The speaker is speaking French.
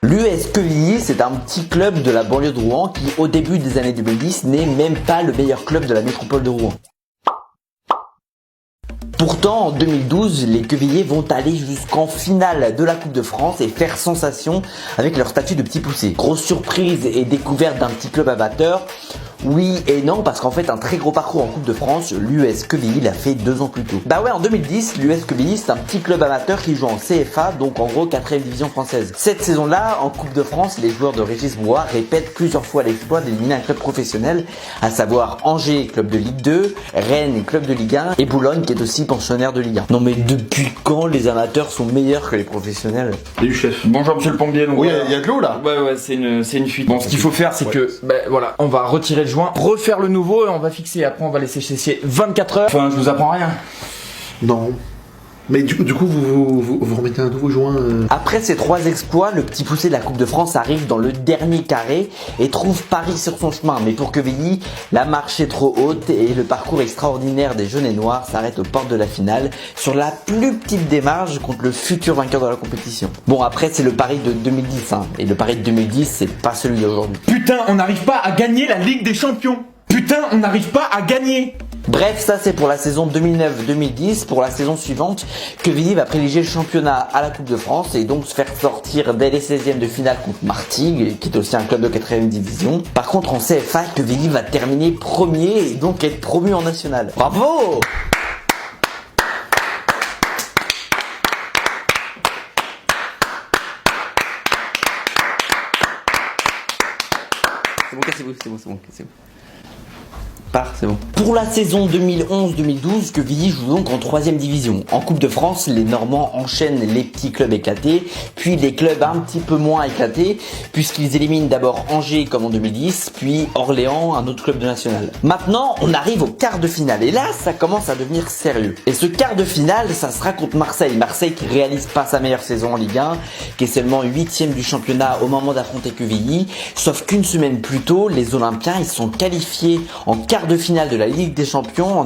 L'US Quevilly, c'est un petit club de la banlieue de Rouen qui, au début des années 2010, n'est même pas le meilleur club de la métropole de Rouen. Pourtant, en 2012, les Quevilliers vont aller jusqu'en finale de la Coupe de France et faire sensation avec leur statut de petit poussé. Grosse surprise et découverte d'un petit club amateur. Oui et non, parce qu'en fait un très gros parcours en Coupe de France, l'US Quevilly l'a fait 2 ans plus tôt. Bah ouais, en 2010, l'US Quevilly c'est un petit club amateur qui joue en CFA, donc en gros 4ème division française. Cette saison-là, en Coupe de France, les joueurs de Régis Bois répètent plusieurs fois l'exploit d'éliminer un club professionnel, à savoir Angers, club de Ligue 2, Rennes, club de Ligue 1, et Boulogne qui est aussi pensionnaire de Ligue 1. Non mais depuis quand les amateurs sont meilleurs que les professionnels? Salut chef. Bonjour monsieur le pompier. Oui, il y a de l'eau là. Ouais, c'est une fuite. Bon, ce qu'il faut faire, c'est que, voilà, on va retirer le joint, refaire le nouveau et on va fixer. Après, on va laisser sécher 24 heures. Enfin, je vous apprends rien. Non. Mais du coup, vous remettez un nouveau joint Après ces 3 exploits, le petit poussé de la Coupe de France arrive dans le dernier carré et trouve Paris sur son chemin. Mais pour Quevilly, la marche est trop haute et le parcours extraordinaire des jaunes et noirs s'arrête aux portes de la finale sur la plus petite des marges contre le futur vainqueur de la compétition. Bon, après c'est le Paris de 2010 et le Paris de 2010 c'est pas celui d'aujourd'hui. Putain, on n'arrive pas à gagner la Ligue des Champions. Putain, on n'arrive pas à gagner. Bref, ça c'est pour la saison 2009-2010. Pour la saison suivante, Quevilly va privilégier le championnat à la Coupe de France et donc se faire sortir dès les 16e de finale contre Martigues, qui est aussi un club de 4ème division. Par contre, en CFA, Quevilly va terminer premier et donc être promu en national. Bravo! C'est bon. C'est bon. Pour la saison 2011-2012, Quevilly joue donc en 3ème division. En Coupe de France, les Normands enchaînent les petits clubs éclatés, puis les clubs un petit peu moins éclatés, puisqu'ils éliminent d'abord Angers comme en 2010, puis Orléans, un autre club de national. Maintenant, on arrive au quart de finale, et là, ça commence à devenir sérieux. Et ce quart de finale, ça sera contre Marseille. Marseille qui réalise pas sa meilleure saison en Ligue 1, qui est seulement 8ème du championnat au moment d'affronter Quevilly, sauf qu'une semaine plus tôt, les Olympiens, ils sont qualifiés en quart de finale de la Ligue des Champions en